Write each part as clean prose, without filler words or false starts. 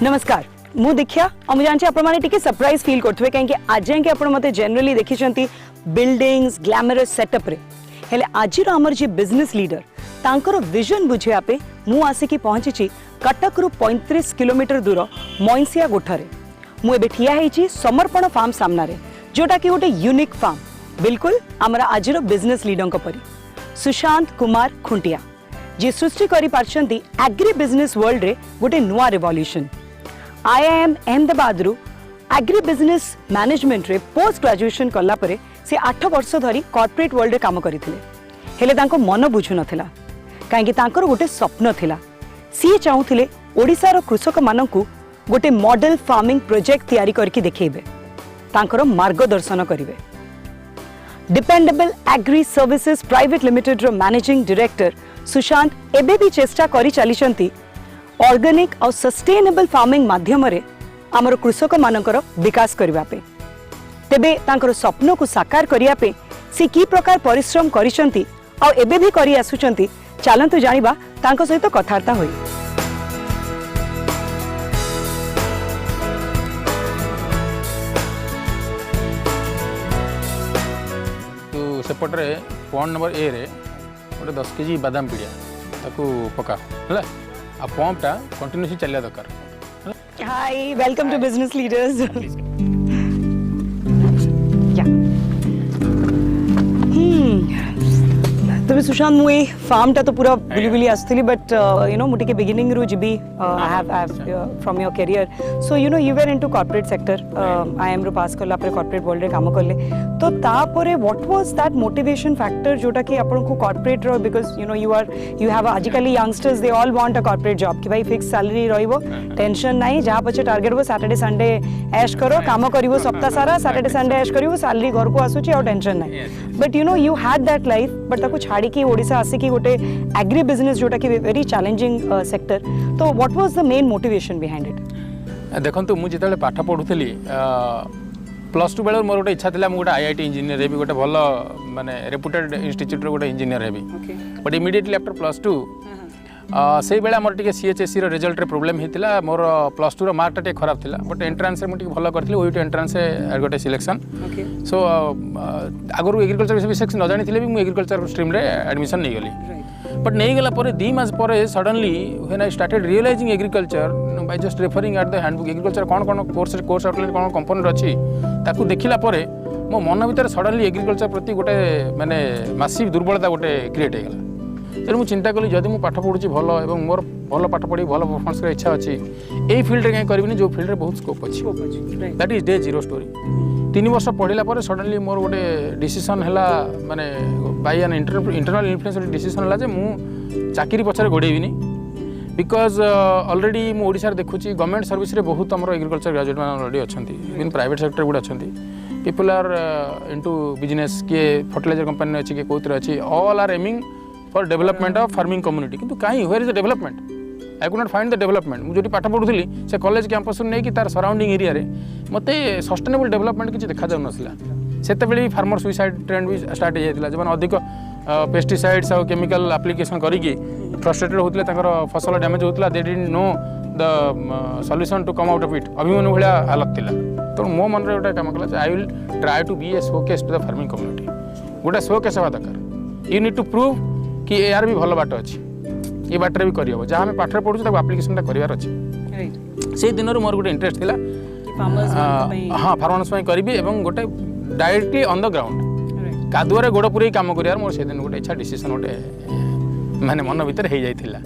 नमस्कार मु दीक्षा और मुझे जानछि आपण माने टिके सरप्राइज फील करथुवे काहे कि आज जाके आपण मते जनरली देखिछंती बिल्डिंग्स ग्लैमरस सेटअप रे हेले आजिर हमर जे बिजनेस लीडर तांकर विजन बुझिया पे मु आसी की पहुंची कटक रु 35 किलोमीटर दूर मोइनसिया गोठरे मु एबे ठिया हेछि समर्पण फार्म सामना रे जोटा कि गोटे यूनिक फार्म बिल्कुल हमरा आजिर बिजनेस लीडर को परी सुशांत कुमार खुंटिया जे सृष्टि करि पारछंती एग्री बिजनेस वर्ल्ड रे गोटे नुआ रिवॉल्यूशन IIM अहमदाबाद रु एग्री बिजनेस मैनेजमेंट रे पोस्ट ग्रेजुएशन कला परे से 8 वर्ष धरी कॉर्पोरेट वर्ल्ड रे काम करथिले हेले तांको मन बुझु नथिला काहे कि तांकर गोटे स्वप्न थिला सी चाहुथिले ओडिसा रो कृषक मानकु गोटे मॉडल फार्मिंग प्रोजेक्ट तैयारी करके देखेबे तांकर मार्गदर्शन करिवे dependable agri services private limited रो मैनेजिंग डायरेक्टर सुशांत एबे भी चेष्टा करि चलीचंती ऑर्गेनिक और सस्टेनेबल फार्मिंग माध्यम रे आमर कृषक मानकर विकास करिवा पे तेबे तांकर स्वप्न को साकार करिया पे से की प्रकार परिश्रम करिसंती और एबे भी करि आसुचंती चलंतु जानिबा तांको सहित कथार्ता होई तो सेपटरे पॉइंट नंबर ए रे गोटे 10 केजी बादाम पिड़िया ताकू पका हला आ पंपटा कंटिन्यूसली चलिया दरकार hi welcome to business leaders तबे सुशांत मुए फार्म टा तो पूरा बुली बुली आस्तली बट यू नो मुटे के बिगिनिंग रु जिबी I have from your career so you know you were into corporate sector IIM रु पास करला पर कॉर्पोरेट वर्ल्ड रे काम करले तो ता परे what was that motivation factor जोटा कि आपन को कॉर्पोरेट रो because you know you have आजिकली youngsters they all want a corporate job कि भाई फिक्स सैलरी रहइबो टेंशन नाही जहां पछे टारगेट हो सैटरडे संडे ऐश करो काम करिवो सप्ताह सारा सैटरडे संडे ऐश करिवो सैलरी घर को आसुची और टेंशन नाही but you know you had that life but ताको छाड़ी की ओडिसा आसी की गोटे एग्री बिजनेस जोटा कि वेरी चैलेंजिंग सेक्टर तो what was the main motivation behind it देखंतु मु जेतले पाठ पढुथली प्लस 2 बेले मोर गोटे इच्छा थिला मु गोटे IIT इंजीनियर हेबी गोटे भलो माने रेपुटेड इंस्टीट्यूट रो गोटे engineer heavy but immediately after plus 2 से बेला मोर टिके CHSE रो रिजल्ट रे प्रॉब्लम हेतिला मोर प्लस 2 रो मार्क टे खराब थिला बट एंट्रेंस रे मु टिके भलो करथली ओइट एंट्रेंस रे गोटे सिलेक्शन सो आगरु एग्रीकल्चर विषय न जानि थिले भी मु एग्रीकल्चर स्ट्रीम रे एडमिशन नै गली बट नहीं गला पर 2 मास पर suddenly when I started realising agriculture by just referring at the handbook agriculture कोन कोर्स आउटलाइन कोन कंपोनेंट अछि ताकू देखिला परे मो मन भीतर सडनली एग्रीकल्चर प्रति गोटे माने मासिव दुर्बलता गोटे क्रिएट हेगला तेणु मुझे चिंता कली जदि मुझे पाठ पढ़ुची भल और मोर भल पाठ पढ़ी भल परफॉर्मेंस कर इच्छा अच्छी यही फील्ड कहीं करें जो फील्ड बहुत स्कोप अच्छी that is day zero story 3 वर्ष पढ़ला पर सडनली मोर गोटे डिसीजन है माने by an internal influence decision है जे मु चाकरी पछरे गोड़ेबिनी बिकज ऑलरेडी मु ओडिसा देखुची गवर्नमेंट सर्विस रे बहुत हमर एग्रीकल्चर ग्रेजुएट मान ऑलरेडी अछंती इवन प्राइवेट सेक्टर गुड अछंती पीपल आर इनटू बिजनेस के फर्टिलाइजर कंपनी अछि के कोतिर अछि all are aiming for development of farming community किंतु कहीं where is the development I could not find the development मुझे जो पाठ पढ़ुली से कॉलेज कैंपस नहीं कि तार सराउंडिंग एरिया रे मते सस्टेनेबल डेवलपमेंट किसी देखा जाऊ नसला सेते बेले फार्मर सुइसाइड ट्रेंड भी स्टार्ट हो जाइतिला जब अधिक पेस्टिसाइड्स और केमिकल एप्लिकेशन करिके फ्रस्ट्रेटेड होतिले ताकर फसल डैमेज होतिला they didn't know the solution to come out of it Abhimanyu भलिया हालत थिला तो मो मन रे गोटे काम कला I will try to be a showcase to the farming community गोटे शोकेस हेबा दरकार यू नीड टू प्रूव कि यार भी भल बाट अच्छी ये बाटर भी करहब जहाँ आम पाठर पढ़ुँ तक आप्लिकेशन करार अच्छे से दिन मोर गोटे इंटरेस्ट थिला हाँ फार्मर्स करी गोटे डायरेक्टली ऑन द ग्राउंड कादुआरे गोड़ पूरे काम करार मोर से दिन गोटे इच्छा डिसीजन गोटे माने मन भीतर हो जाइथिला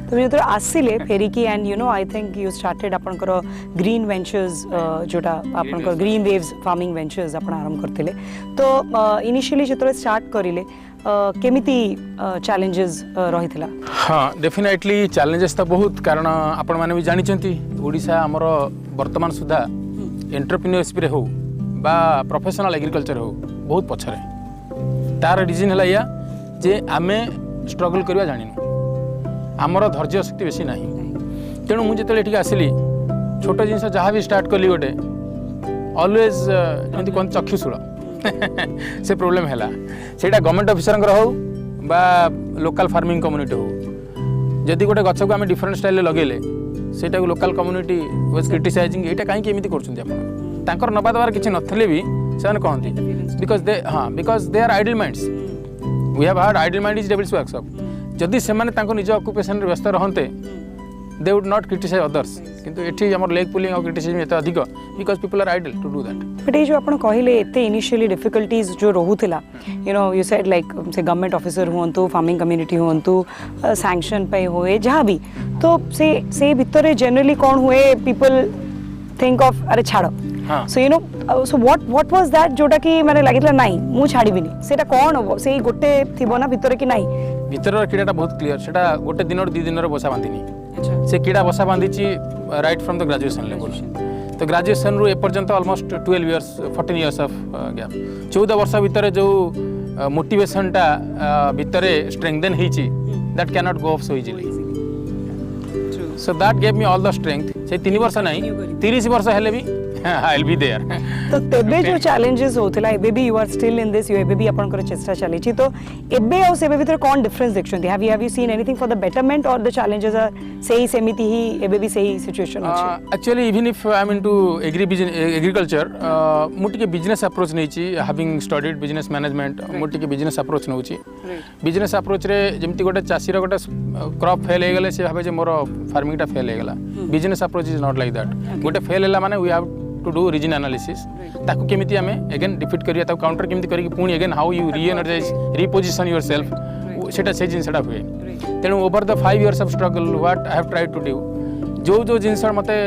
तो जो आसिले फेरिकी and you know I think you started आपनकर ग्रीन वेंचर्स जोटा आपनकर ग्रीन वेव्स फार्मिंग वेंचर्स आपण आरंभ करथिले तो इनिशियली जेतले स्टार्ट करिले केमिति चैलेंजेस रहिथिला हाँ डेफिनेटली चैलेंजेस तो बहुत कारण आपण माने भी जानिचंती ओडिसा हमर वर्तमान सुधा एंटरप्रेन्योरशिप रे हो बा प्रोफेशनल एग्रीकल्चर हो बहुत पछरे तार रीजन है या जे आमे स्ट्रगल करवा जानिनु आमर धैर्य शक्ति बेसी नहीं तेणु मुझे ये आसली छोट जिनस जहाँ भी स्टार्ट कली गोटे ऑलवेज जमी कौन चक्षुशूल से प्रोब्लेम है सेटा गवर्नमेंट ऑफिसर हो बा लोकल फार्मिंग कम्युनिटी हो जदि गोटे गछ को आम डिफरेंट स्टाइल लगेले सेटा लोकल कम्युनिटी वाज क्रिटिसाइजिंग एटा काहे के एमिति करछुंती आपण तांकर नबा दबार किछि नथले भी सेन कहंती because they are idle minds we have heard idle mind is devil's workshop जदि से माने तांको निज ऑक्युपेशन रे व्यस्त रहंते they would not criticize others किंतु एठी हमर लेग पुलिंग और क्रिटिसिज्म एते अधिक because people are idle to do that but ये जो आपण कहले एते इनिशियली डिफिकल्टीज जो रहुथिला you know you said like से गवर्नमेंट ऑफिसर हुंतु फार्मिंग कम्युनिटी हुंतु सैंक्शन पे होए जहाँ भी तो से भितरे जनरली कौन हुए पीपल थिंक ऑफ अरे छाड़ सो you no so what was that जोटा कि माने लागितला नाही मु छाड़ीबिनी सेटा कोन हो से गोटे थिबो ना भितरे कि नाही भितर कीड़ाटा बहुत क्लियर सेटा गोटे दिन और 2 दिन रे बसा बांधिनी से कीड़ा बसा बांधिची right from the graduation level तो ग्रेजुएशन रु ए पर्यंत almost 12 years 14 years of gap 14 वर्ष भितर जो मोटिवेशन टा भितर स्ट्रेंथन हेची that can not go off so easily so that gave me all the strength से 3 वर्ष नहीं 30 वर्ष हेले भी आई विल बी देयर तो तेबे जो चैलेंजेस होतला एबे भी you are still in this you एबे भी आपन कर चेष्टा चली छी तो एबे और सेबे भीतर कोन डिफरेंस देखछंती have you seen anything for the betterment और द चैलेंजेस आर सही सेमिति ही एबे भी सही सिचुएशन अछि actually even if I am into agriculture मुटी के बिजनेस अप्रोच नै छी हैविंग स्टडीड बिजनेस मैनेजमेंट मुटी के बिजनेस अप्रोच नौ छी बिजनेस अप्रोच रे जेमति गोटे चासी रो गोटे क्रॉप फेल हे गेले से भाबे जे मोर फार्मिंग टा फेल हे गेला business approach is not like that गोटे फेल हैला माने we have to do reason analysis ताकू केमिति हमें अगेन डिफीट करिया ताकू काउंटर केमिति करी पुणी again how you reenergize reposition yourself सेटा से जिनसटा हुए तेणु over the 5 years of struggle what I have tried to do जो जिनस मते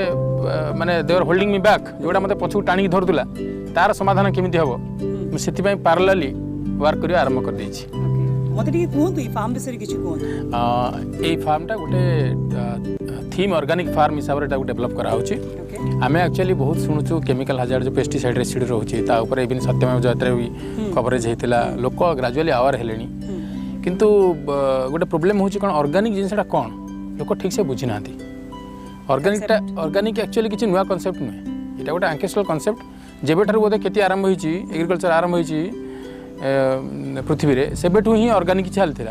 माने they are holding me back जोडा मते पछु टाणी धरदुला तार समाधान केमिति हबो म सेति पय पैरेलली वर्क करिया आरंभ कर देछि मते टिके कोहतु ई फार्म बिसरी किछि कोहतु ए फार्म टा गोटे थीम ऑर्गेनिक फार्म हिसाब रे डेवलप करा होछि आमे एक्चुअली बहुत शुणुचु केमिकल हाजार्ड जो पेस्टिसाइड रेसिड रोचे ता ऊपर इवन सत्यमेव जयते भी कवरेज होता लोक ग्राजुअली आवर हेलेनी किंतु गोटे प्रोब्लेम होची कोन ऑर्गेनिक जिनसटा कोन लोक ठीक से बुझी नांती ऑर्गेनिक एक्चुअली किछि नुवा कांसेप्ट नुहे एटा गोटे एंकेस्ट्रल कांसेप्ट जेबेठारु बोधे खेती आरंभ होईची एग्रीकल्चर आरंभ होईची पृथ्वी रे सेबेठु ही ऑर्गेनिक चलथिला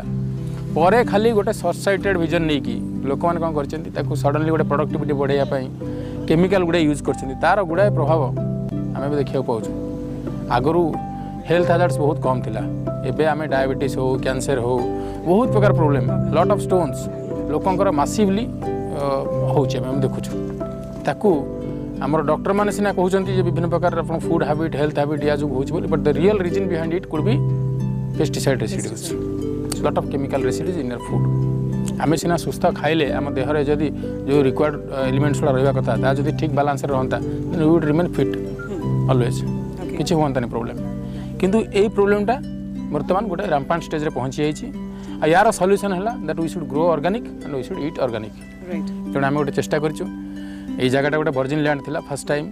परे खाली गोटे शॉर्ट साइटेड विजन नै की लोक मान कोन करचंती ताकू सडनली गोटे प्रोडक्टिविटी बढ़ाया पई केमिकल गुड़ा यूज कर तार गुड़ाए प्रभाव आम भी देखा पाऊँ आगु हेल्थ हाजार्ड्स बहुत कम थिला एबे आमे डायबिटीज हो कैंसर हो बहुत प्रकार प्रोब्लेम लॉट ऑफ स्टोन्स लोकंकर मासिवली होचे हम देखुछु ताकू आमर डॉक्टर माने सिना कहउचंती जे विभिन्न प्रकार अपन फूड हैबिट हेल्थ हैबिट या जो होची बोली but the real reason behind it could be pesticide residues lot of chemical residues in your food आमे सिना सुस्थ खाइले आम देहरे जदि जो रिक्वायर्ड एलिमेंट्स गुड़ा रहा कथा ता जदि ठीक बैलेंस रहता we would remain fit always किछि होंतानी प्रॉब्लम किंतु ए प्रॉब्लमटा वर्तमान गोटे रैम्पांट स्टेज रे पहुंची जाइछि आ यार सॉल्यूशन हैला that we should grow organic and we should eat organic right तेणु आमे गोटे चेष्टा करछु ए जगहटा गोटे वर्जिन लैंड थिला फर्स्ट टाइम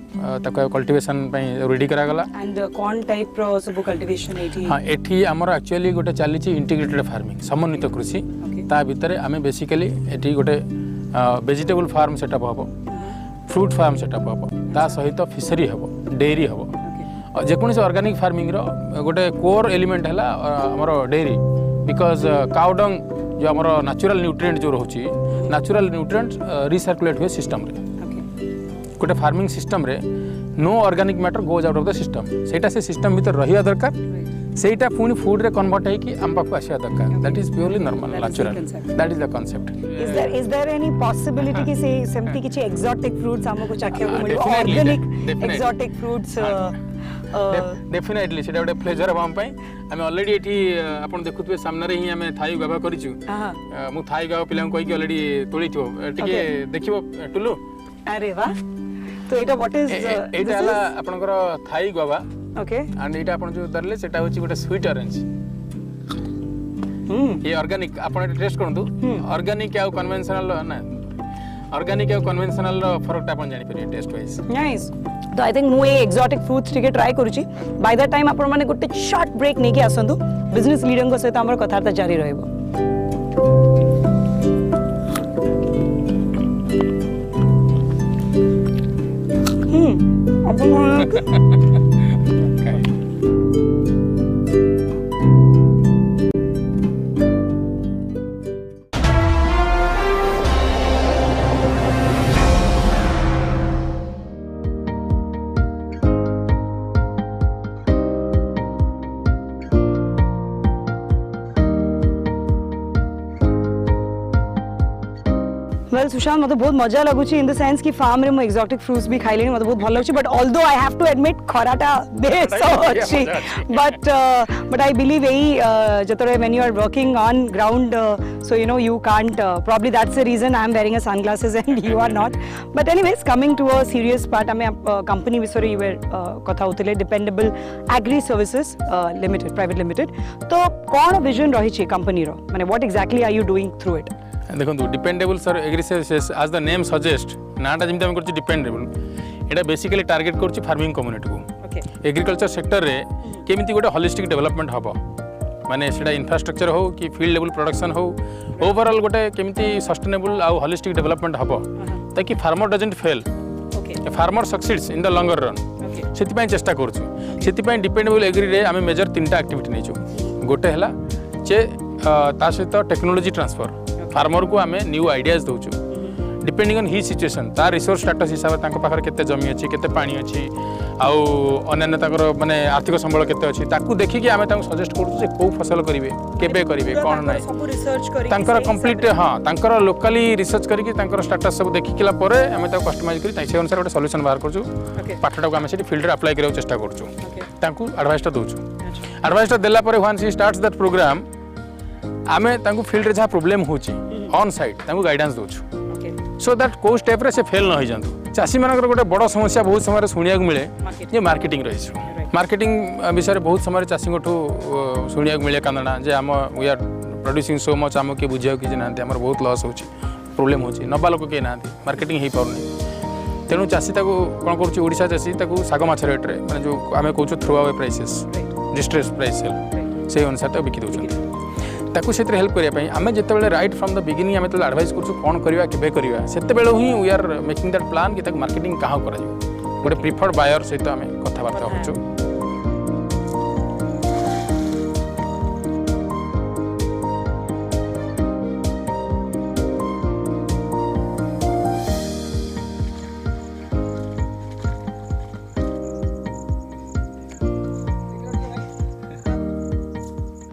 ताको कल्टीवेशन पई रेडी करा गला एंड कोन टाइप रो सब कल्टीवेशन एठी हां एठी हमर एक्चुअली गोटे चलीछि इंटीग्रेटेड फार्मिंग समन्वित कृषि ता भितरे आमे बेसिकली एठी गोटे वेजिटेबल फार्म सेटअप हबो फ्रूट फार्म सेटअप हबो ता सहित फिशरी हबो डेयरी हबो जेकोनी से ऑर्गेनिक फार्मिंग रो गोटे कोर एलिमेंट हैला हमर डेयरी बिकॉज काउ डंग जो हमर नेचुरल न्यूट्रिएंट जो रहउची नेचुरल न्यूट्रिएंट रिसर्कुलेट हुए सिस्टम रे गोटे फार्मिंग सिस्टम रे no organic matter goes out of the system सेटा से सिस्टम भीतर रहिया दरकार सेटा पुनी फूड रे कन्वर्ट है कि हम पाखु आसिया दरकार that is purely normal natural that is the concept is there any possibility कि से सेमती किछि एक्सोटिक फ्रूट्स हमको चाखिया को मिलियो ऑर्गेनिक एक्सोटिक फ्रूट्स डेफिनेटली सेटा गोटे प्लेजर हम पई हम ऑलरेडी एठी आपण देखुतबे सामने रे ही हम थाई गवा करिछु मु थाई गवा पिलां कोइ कि ऑलरेडी तोळिथो टिके देखिबो टुलु अरे वाह तो एटा व्हाट इज एटा हला आपनकर थाई गवा ओके एंड एटा आपण जो दरले सेटा होची गोटे स्वीट ऑरेंज ये ऑर्गेनिक आपण टेस्ट करंतु ऑर्गेनिक या कन्वेंशनल ना ऑर्गेनिक या कन्वेंशनल फरक आपण जानि परिए टेस्ट वाइज नाइस तो आई थिंक मु ए एक्सोटिक फ्रूट्स टिके ट्राई करूची बाय द टाइम आपण माने गोटे शॉर्ट ब्रेक नेकी आसंतु बिजनेस लीडर को सहित हमर कथार्ता जारी रहइबो वेल सुशांत मतलब बहुत मजा लगुच इन द सेंस कि फार्म रे मो एक्सोटिक फ्रूट्स भी खाइले मतलब बहुत भल लगुच but although I have to admit खराटा बेस अच्छी बट आई बिलीव एई जतरे when you are working on ground so you know you can't probably that's the reason I am wearing a sunglasses and you are not but anyways coming to a serious part ame company visore you were kotha hotile dependable agri services limited private limited to kon vision rahi chi company ro mane what exactly are you doing through it देखो dependable sir agree services आज the name suggest नाटा जमी आम कर dependable यहाँ basically target कर farming community को agriculture sector रे केमिति गोटे होलिस्टिक डेवलपमेंट हम माने सेटा इंफ्रास्ट्रक्चर हो कि फील्ड लेवल प्रोडक्शन हो ओवरऑल गोटे केमिति सस्टेनेबल आउ होलिस्टिक डेवलपमेंट हम ताकि farmer doesn't fail farmer succeeds in the longer run से चेष्टा करूँ डिपेंडेबल एग्री रे आम मेजर 3टा एक्टिविटी नहीं गोटे है जे ता सहित टेक्नोलोजी ट्रांसफर फार्मर को आम न्यू आइडियाज दौचु डिपेंडिंग ऑन ही सिचुएशन तार रिसोर्स स्टेटस हिसाब से पाखे केते जमी अच्छी केते पानी अच्छी आउ अन्य माने आर्थिक संबल केते अच्छी ताकू देखिकी आम सजेस्ट करूँ कौ फसल करेंगे केबे करेंगे कौन ना तांकर कंप्लीट हाँ तांकर लोकाली रिसर्च करके तांकर स्टेटस सब देखिला परे आम कस्टमाइज करी से अनुसार गोटे सॉल्यूशन बाहर करछु पाठटा को आम से फील्ड रे अप्लाई करने चेष्टा करछु तांकू एडवाइसटा दउछु एडवाइसटा देला परे once he starts that program आम तांकू फील्ड रे जहाँ प्रोब्लेम होची ऑन साइट तांकू गाइडेंस दउछु सो दैट को स्टेप रे से फेल न हो जातु चाषी मानकर गोटे बड़ समस्या बहुत समय शुणा मिले जे मार्केटिंग रही मार्केटिंग विषय बहुत समय चाषी शुणा मिले कांदना जे आम we are producing so much आम किए बुझा कि ना बहुत लॉस हो प्रोब्लेम हो नबा लोक किए ना मार्केटिंग हो पारनी तेणु चाषी कौन करोशा चाषी साग माछ रेट रे मैंने जो आम कहूँ through away prices distress price cell से अनुसार बिकी दौरान ताकू से हेल्प करने आम जिते राइट फ्रॉम द बिगिनिंग आम जो एडवाइस कौन करवा केबे करवा सेते ही we are making that plan कि मार्केटिंग कहाँ कर गोटे प्रिफर्ड बायर सहित आम कथबार्ता होचु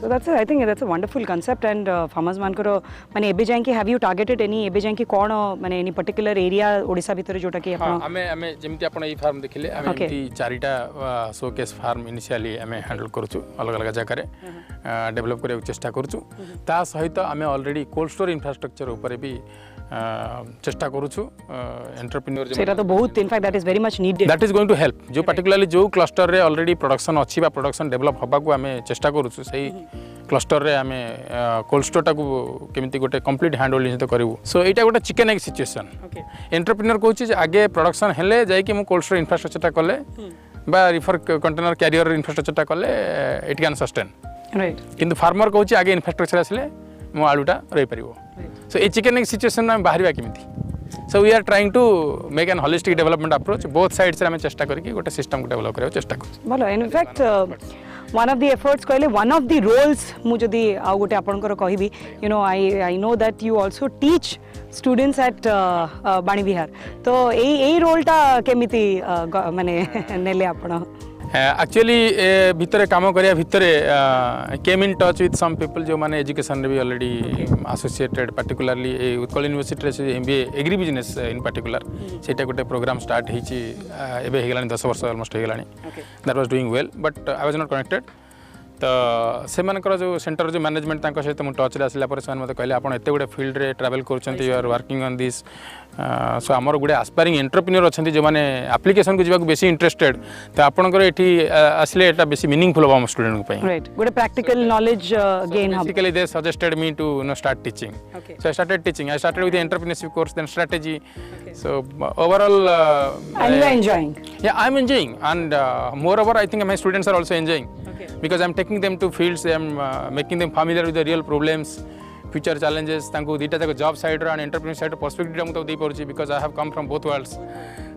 So that's I think that's a wonderful concept and farmers mankoro mane ebe jaanki have you targeted any ebe jaanki kon mane any particular area odisha bhitor jota ki apna ame जेमति आपण ई farm देखिले आमे एमति चारिटा showcase farm initially आमे handle करछु अलग अलग जगह रे develop करे चेष्टा करछु ता सहित आमे ऑलरेडी कोल्ड स्टोर इंफ्रास्ट्रक्चर ऊपर भी चेष्टा करूछु एंटरप्रेन्योर सेटा तो बहुत in fact that is very much needed that is going to help जो पर्टिकुलरली जो क्लस्टर रे ऑलरेडी प्रोडक्शन अच्छी बा प्रोडक्शन डेवलप हबा को आमे चेष्टा करूछु सही क्लस्टर रे आमे कोल्ड स्टोर टाकू केमिति गोटे कंप्लीट हैंड होल्डिंग तो करिवु सो एटा गोटे चिकन एग सिचुएशन एंटरप्रेन्योर कहूछि आगे प्रोडक्शन हेले जाय कि मु कोल्ड स्टोर इंफ्रास्ट्रक्चर टा कले बा रिफर कंटेनर कैरियर इंफ्रास्ट्रक्चर टा कले इट कैन सस्टेन राइट किंतु फार्मर कहूछि आगे इंफ्रास्ट्रक्चर आसले मो आलूटा रही पारिबो so a chicken egg situation में बाहर केमिति so we are trying to make an holistic development approach both sides रे हम चेष्टा करके गोटे सिस्टम को डेवलप करे चेष्टा कर भलो in fact one of the efforts कहले one of the roles मु जदी आ गोटे आपनकर कहिबी you know I know that you also teach students at बाणी विहार तो ए रोल टा केमिति माने नेले आपण एक्चुअली भितर काम करिया भितर came in touch with some people जो माने एजुकेशन रे भी already associated particularly Utkal University रे MBA agri business in particular सेटा गोटे प्रोग्राम स्टार्ट हेची एबे हे गेलानी 10 वर्ष ऑलमोस्ट हे गेलानी that was doing well but I was not connected तो से मानकर जो सेंटर जो मैनेजमेंट तांको सहित मु टच रे आसिला पर से मते कहले आपण एते गुडे फील्ड रे ट्रैवल करछंती you are working on this so आमर गुडे एस्पायरिंग एंटरप्रेन्योर अछंती जो माने एप्लीकेशन को जीवा को बेसी इंटरेस्टेड तो आपनकर एठी आसले एटा बेसी मीनिंगफुल हो हम स्टूडेंट को पई राइट गुडे प्रैक्टिकल नॉलेज गेन हम basically they suggested me to start teaching so I started teaching I started with entrepreneurship course then strategy so overall and you are enjoying yeah I'm enjoying and moreover I think my students are also enjoying because I'm taking them to fields I'm making them familiar with the real problems future challenges तांको दीटा तक job side रो and entrepreneur side perspective हम तो दे परछि because I have come from both worlds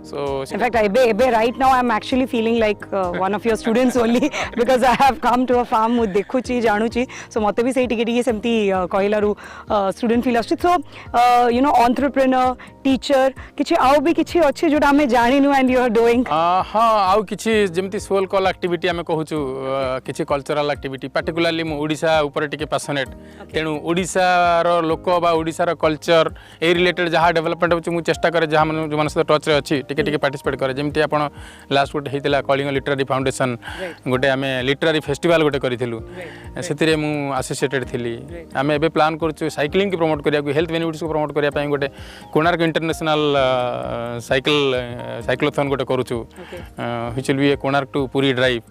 So In fact, right now I'm actually feeling like one of your students only because I have come to a farm with देखुची जानुची so मते भी सही टिके सेमती कहिलारू student feel आछी so you know entrepreneur teacher किछि आउ भी किछि अछि जोटा हमें जानिनु and you are doing हाँ आउ किछि जेमती सोल कॉल एक्टिविटी आमे कहूछु किछि कल्चरल एक्टिविटी पर्टिकुलरली मु ओडिसा ऊपर टिके पैशनेट तेनु ओडिसा रो लोक बा ओडिसा रो कल्चर ए रिलेटेड जहाँ डेवलपमेंट होछि मु चेष्टा करे जहाँ जो मन सहित टच रे अछि टिके टिके पार्टिसिपेट करे जेमती आपण लास्ट गोटे हेतिला कलिंग लिटरेरी फाउंडेशन गोटे आमे लिटरेरी फेस्टिवल गोटे करिथिलु सेतिरे मु एसोसिएटेड थिली आमे एबे प्लान करछु साइक्लिंग की प्रमोट करिया हेल्थ बेनिफिट्स को प्रमोट करिया पई गोटे कोणार्क इंटरनेशनल साइक्लोथन गोटे करूछु which will be a Konark to Puri drive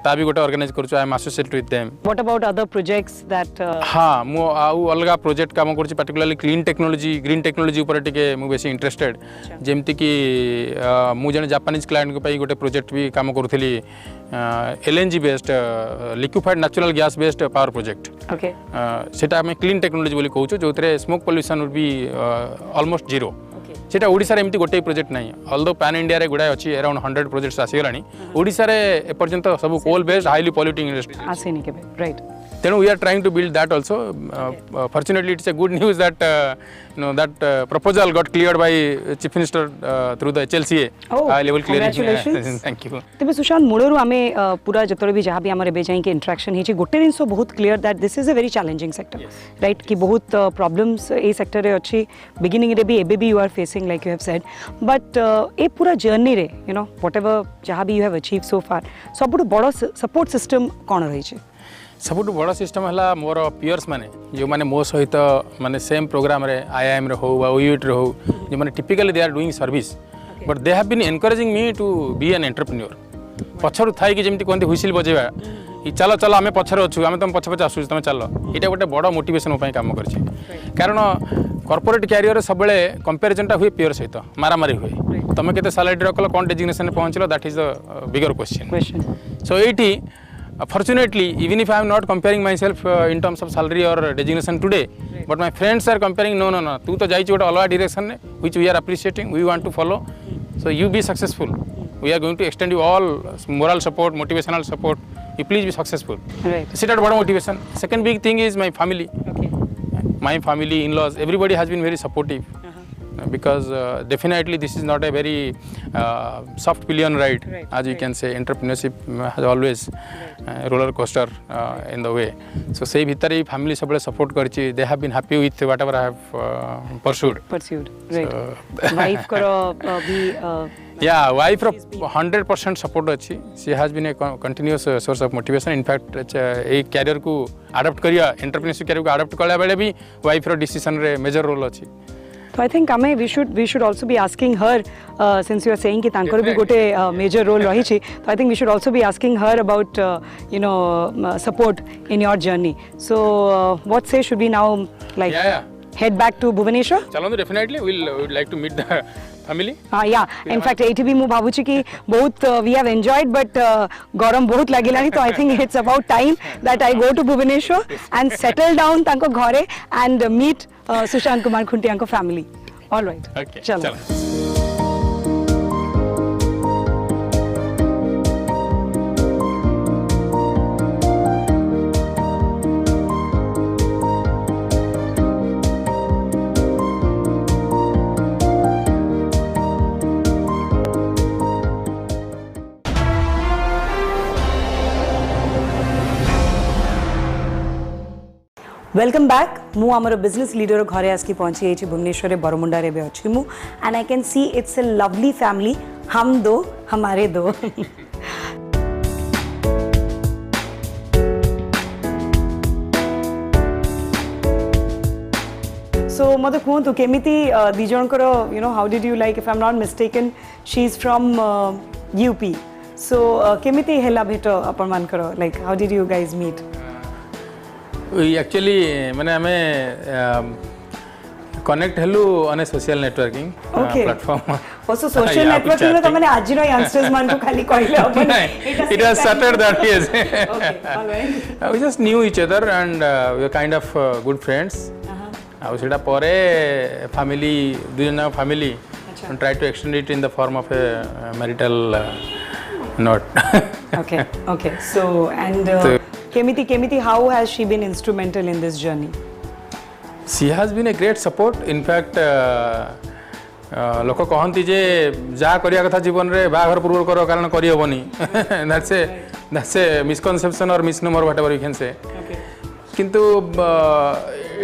ता भी गोटे ऑर्गेनाइज करछु I am associated with them what about other projects that हाँ मु आउ अलगा प्रोजेक्ट काम करछि particularly clean technology green technology ऊपर टिके मु बेसी इंटरेस्टेड जेमति कि मु जने जापानीज क्लाइंट को पई गोटे प्रोजेक्ट भी काम करूथली LNG based liquefied natural gas based power project okay सेटा हमें क्लीन टेक्नोलॉजी बोली कहूछु जोथरे smoke pollution would be almost zero सेटा ओडिसा रे एमती गोटे प्रोजेक्ट नहीं ऑल्दो पैन इंडिया रे गुडा अछि अराउंड 100 प्रोजेक्ट्स आसी गलानी ओडिसा रे ए पर्यंत सब coal based highly polluting industry आसेनी केबे राइट तेणु we are trying to build that also fortunately it's a good news that you know that proposal got cleared by chief minister through the HLCA high level clearing congratulations thank you तेबे सुशांत मूलरू आमे पूरा जतरे भी जहाँ भी आमर एबे जाई के इंटरेक्शन हिची गोटे दिन सो बहुत clear that this is a very challenging sector right कि बहुत प्रॉब्लम्स ए सेक्टर रे अछि बिगिनिंग रे भी एबे भी you are facing like you have said but ए पूरा जर्नी रे यू नो व्हाटएवर जहाँ भी you have achieve so far सबुठ बड़ सपोर्ट सिस्टम कोन रही छे सबुठ बड़ सिस्टम है मोर पियर्स माने जो माने मो सहित माने सेम प्रोग्राम रे आईआईएम रे हो बा ओयूट रे हो जो माने typically they are doing service but they have been encouraging me to be an entrepreneur पछरु थाई कि जेमती कोनती हुइसिल बजेबा ई चलो चलो आमे पछरे अछु आमे तुम पछ पछ आसु तुम चलो एटा गोटे बड़ मोटिवेशन उपाय काम करछि कारण कॉर्पोरेट कैरियर सब बेले कंपैरिजन टा हुए पियर सहित मारामारी हुए तुम केते सैलरी रखलो कोन डेजिग्नेशन पहुंचलो that is the bigger question so एटी fortunately even if I am not comparing myself in terms of salary or designation today but my friends are comparing no tu to jaichi gote alwa direction which we are appreciating we want to follow so you be successful we are going to extend you all moral support motivational support you please be successful right so that one motivation second big thing is my family my family in-laws everybody has been very supportive because definitely this is not a very soft pillion ride as you can say entrepreneurship has always roller coaster in the way so say bhitari family sabale support karichi they have been happy with whatever I have pursued right wife karo bhi yeah wife ro 100% support achi she has been a continuous source of motivation in fact a career ku adapt kariya entrepreneurship career ku adapt kala bele bhi wife ro decision re major role achi So I think Ame we should also be asking her since you are saying कि तांकर भी गोटे major role रही छी so I think we should also be asking her about you know support in your journey so what say should we now like head back to Bhubaneswar चलो definitely we would like to meet the family yeah in fact एठी भी मु भाबुची कि बहुत we have enjoyed but गरम बहुत लागिलानी तो I think it's about time that I go to Bhubaneswar and settle down तांको घरे and meet सुशांत कुमार खुंटिया को family all right okay चलो वेलकम बैक मु आमर बिजनेस लीडर घरे आसकी पहुंची एठी भुवनेश्वर रे बरमुंडा रे बे अछि मु and I can see it's a lovely family हम दो हमारे दो सो मते कहतु केमिति दी जनकर you know how did you like if I am not mistaken she is from UP so केमिति हेला भेट अपन मानकर like how did you guys meet actually मैंने हमें कनेक्ट हेलु on a social networking platform also social networking तो मैंने आज नो youngsters मान को खाली कहले अपन it was started that years okay all right we just knew each other and we were kind of good friends ଆଉ ସେଟା ପରେ ଫ୍ୟାମିଲି ଦୁଇ ଜଣ family and try to extend it in the form of a marital note. Okay. So and Kemiti, how has she been instrumental in this journey? She has been a great support. In fact, लोक कहती जे जहाँ करिया कथा जीवन रे बाहर पूर्व करो कारण करी होबनी. That's a misconception or misnomer, whatever you can say. किंतु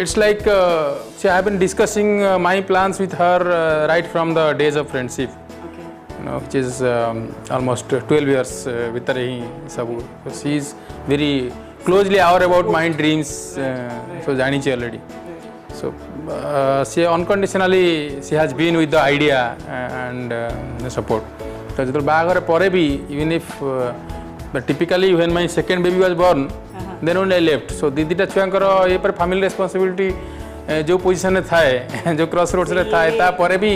it's like she have been discussing my plans with her right from the days of friendship. Which is almost 12 years with her sabu. So she is very closely aware about my dreams. So jani chi already. So she unconditionally she has been with the idea and the support. So jethol baagare pore bhi, even if but typically when my second baby was born, then only I left. So didi ta chuankaro ye par family responsibility जो position में था जो cross roads रे था ता परे भी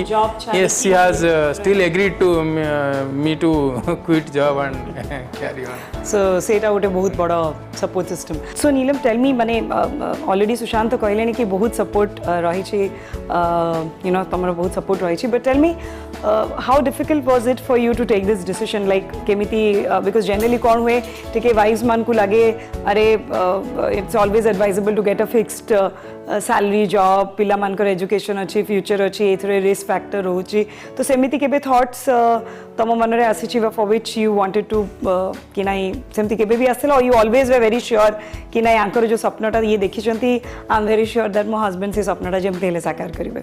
yes she has still agreed to me to quit job and carry on. So सेटा गोटे बहुत बड़ा सपोर्ट सिस्टम. So नीलम टेल मी माने ऑलरेडी सुशांत तो कहलेनी कि बहुत सपोर्ट रही छी यू नो तमरो बहुत सपोर्ट रही छी, but tell me how difficult was it for you to take this decision, like केमिति because generally कौन हुए टिके वाइज मान को लगे अरे it's always advisable to get a fixed salary job, पिला मानकर एजुकेशन अच्छी फ्यूचर अच्छी एथरे रिस्क फैक्टर होची, तो सेमिति केबे थॉट्स तम मनरे आसीची for which you wanted to कि नाही सेमिति केबे भी आसेला, you always were very sure कि नाही आंकर जो सपनाटा ये देखिचंती I am very sure that मो हस्बैंड से सपनाटा जेम तेले साकार करिवे.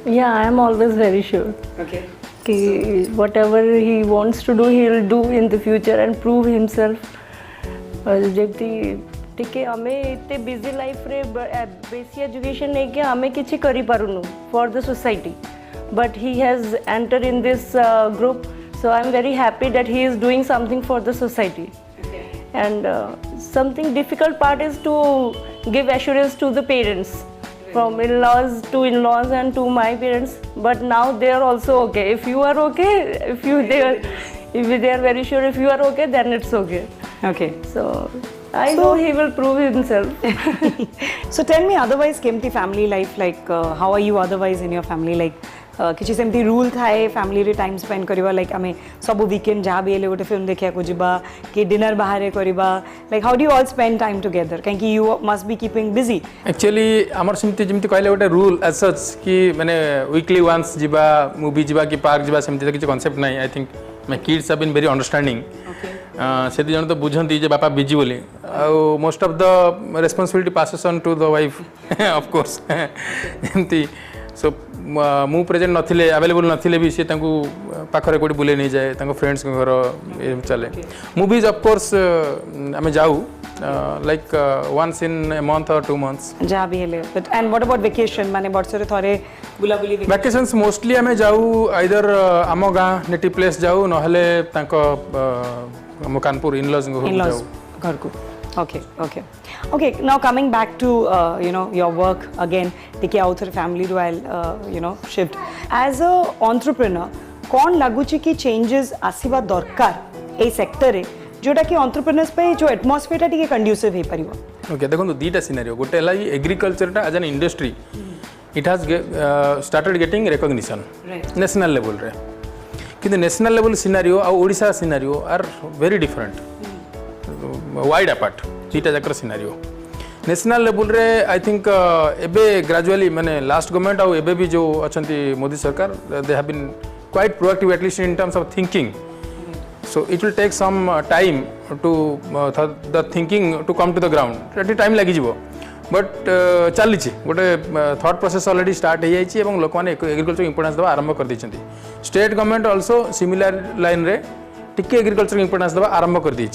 Yeah, I am always very sure. Okay. Ki whatever he wants to do, he will do in the future and prove himself. जेमती ठीक है हमें इतने बिजी लाइफ रे बेसी एजुकेशन नहीं कि हमें किसी करी पारुनु for the society, but he has enter in this group, so I am very happy that he is doing something for the society. And something difficult part is to give assurance to the parents, from in-laws to in-laws and to my parents, but now they are also okay. If you are okay, if they are very sure if you are okay, then it's okay. Okay. So I know he will prove himself. So tell me otherwise केमती family life, like how are you otherwise in your family, like किसी सेमती rule थाए family रे time spend करिवा, like आमे सब weekend जहाँ भी हेले गोटे फिल्म देखिया को जिबा कि डिनर बाहर करिबा, like how do you all spend time together, काहे you must be keeping busy. Actually हमर सेमती जेमती कहले गोटे रूल एज सच कि माने वीकली वंस जिबा मूवी जिबा कि पार्क जिबा सेमती किछि कांसेप्ट नाही. I think my kids have been very understanding. से दी जन तो बुझंती जे बापा बिजी बोली, most of the responsibility passes on to the wife of course. एमती सो मु प्रेजेंट नथिले अवेलेबल नथिले भी से तांकू पाखरे कोडी बुले नहीं जाए, तांको फ्रेंड्स के घर चले. मूवीज ऑफ कोर्स हमें जाऊ like once in a month और 2 months जहाँ भी हेले. But and what about vacation, माने बर्षरे थरे बुला बुली वैकेशंस मोस्टली हमें जाऊ आइदर आम गाँ नेटिव प्लेस जाऊ नहले तांको हम कानपुर इनलॉज जाऊ घर को. Okay, now coming back to you know your work again, take out your family to you know shift as a entrepreneur. कौन लगुची कि changes आसीबा दरकार ए सेक्टर रे जोटा कि entrepreneurs पे जो atmosphere टा टिके conducive हे परिबो. ओके देखो दीटा सिनेरियो गोटे ला एग्रीकल्चर टा as an industry it has started getting recognition national level रे, किंतु नेशनल लेवल सिनेरियो आ Odisha scenario are very different, wide apart दीटा जाकर सिनेरियो. नेशनल लेवल रे आई थिंक एबे ग्रेजुअली माने लास्ट गवर्नमेंट आ एबे भी जो अछंती मोदी सरकार they have been quite proactive at least in terms of thinking. So it will take some time to the thinking to come to the ground. It time lagi jibo, but चली गोटे thought process already start हो जाइए और लोक मैंने agriculture importance देवा आरंभ कर दी. State government also similar line रे टिके एग्रीकल्चर इंपोर्टेंस देवा आरंभ कर दी.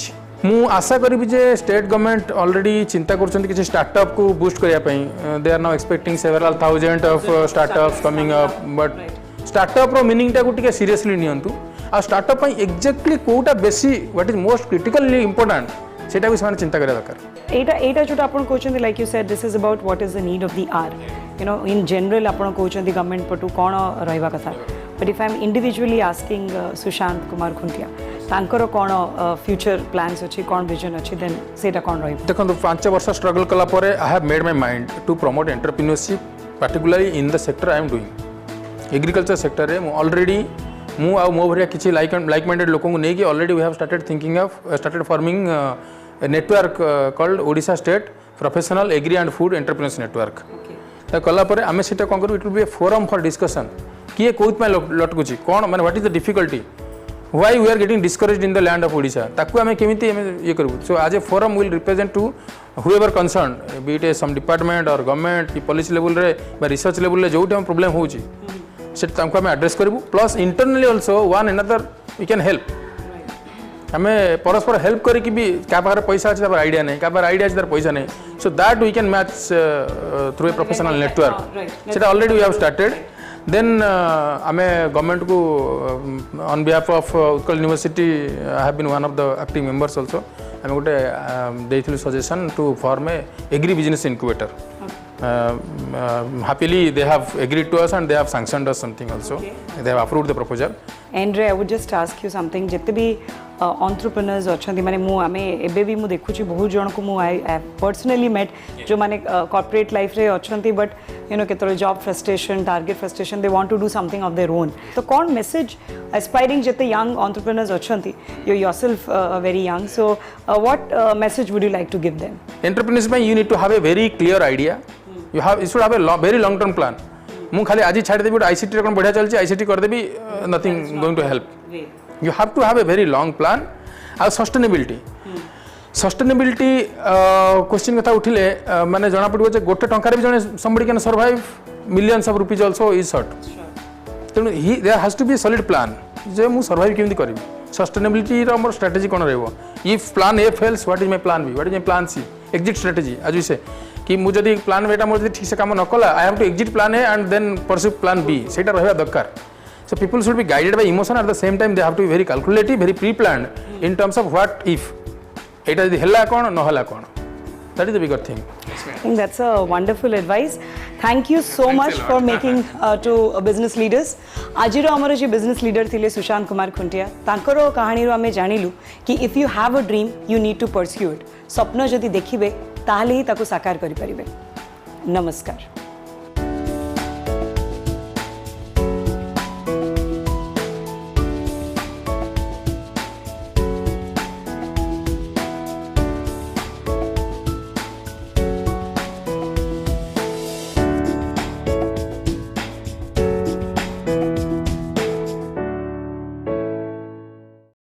मु आशा करी जे स्टेट गवर्नमेंट ऑलरेडी चिंता कर स्टार्टअप को बूस्ट करने. They are now expecting several thousand of startups coming up, but startup रो मीनिंग टा को टिके सीरियसली नियंतु. आ स्टार्टअप एक्जाक्टली कोटा बेसी what is most critically important सेटा भी से चिंता करा दरकार. एटा जोटा आपण कहउछन like you said this is about what is the need of the hour, you know in general आपण कहउछन द गवर्नमेंट पटु कोन रहइबा कथा, but if I M individually asking Sushant Kumar Khuntia तांकर कोन फ्यूचर प्लान्स अछि, कोन विजन अछि, देन सेटा कोन रहइबा. देखो 5 वर्ष स्ट्रगल कला परे I have made my mind to promote entrepreneurship particularly in the sector I am doing. Agriculture sector रे ऑलरेडी मु आ मो भरिया किछि लाइक माइंडेड लोकन को नै कि already we have started forming network called Odisha state professional agri and food entrepreneurs network तो कला पर आमे सेटा कोन करू it will be a forum for discussion किए कोउत में लटकुची कोन माने what is the difficulty why we are getting discouraged in the land of Odisha ताकू आमे केमिति ये करू सो आज a forum will represent to whoever concerned be it some department or government कि policy level रे बा research level रे जोटी हम problem होउची सेट तांको हम एड्रेस करबू plus internally also one another we can help हमें परस्पर हेल्प करी कि भी क्या पाखरे पैसा अछि तापर आईडिया नै क्या पाखरे आईडिया अछि तार पैसा नै so that we can match through a professional network सेटा already we have started then आमे गवर्नमेंट को on behalf of Utkal University I have been one of the active members also आमे गोटे देइथिलु suggestion to form a agri business incubator happily they have agreed to us and they have sanctioned us something also they have approved the proposal and I would just ask you something jette bhi entrepreneurs अछंती माने मु आमे एबे भी मु देखुची बहुत जण को मु आई पर्सनली मेट जो माने कॉर्पोरेट लाइफ रे अछंती बट यू नो केतरो job frustration target frustration they want to do something of their own तो कौन मैसेज एस्पायरिंग जते यंग एंटरप्रेन्योर्स अछंती you yourself very young so what message would you like to give them entrepreneurs में you need to have a very clear idea you should have a very long term plan मु खाली आज छाड़ देबी ICT रे कोन बढ़िया चलची ICT कर देबी nothing going to help you have to have a very long plan and sustainability question कथा उठिले माने जना पड़िबो जे गोटे टंकार भी जने somebody can survive millions of rupees also is short तेनु there has to be a solid plan जे मु survive केमति करबी sustainability रो हमर स्ट्रेटजी कोन रहबो if plan A fails what is my plan B what is my plan C exit strategy आज वी से कि मु जदी प्लान बेटा मोर ठीक से काम न कला I have to exit plan A and then pursue plan B सेटा रहबा दरकार so people should be guided by emotion at the same time they have to be very calculative very pre planned in terms of what if eta jodi hella kon no hella kon that is the bigger thing I think that's a wonderful advice thank you so much for making to business leaders ajiro amar je business leader thile Sushant Kumar Khuntia tankaro kahani ro ame janilu ki if you have a dream you need to pursue it swapna jodi dekhibe tahale hi taku sakar kari paribe namaskar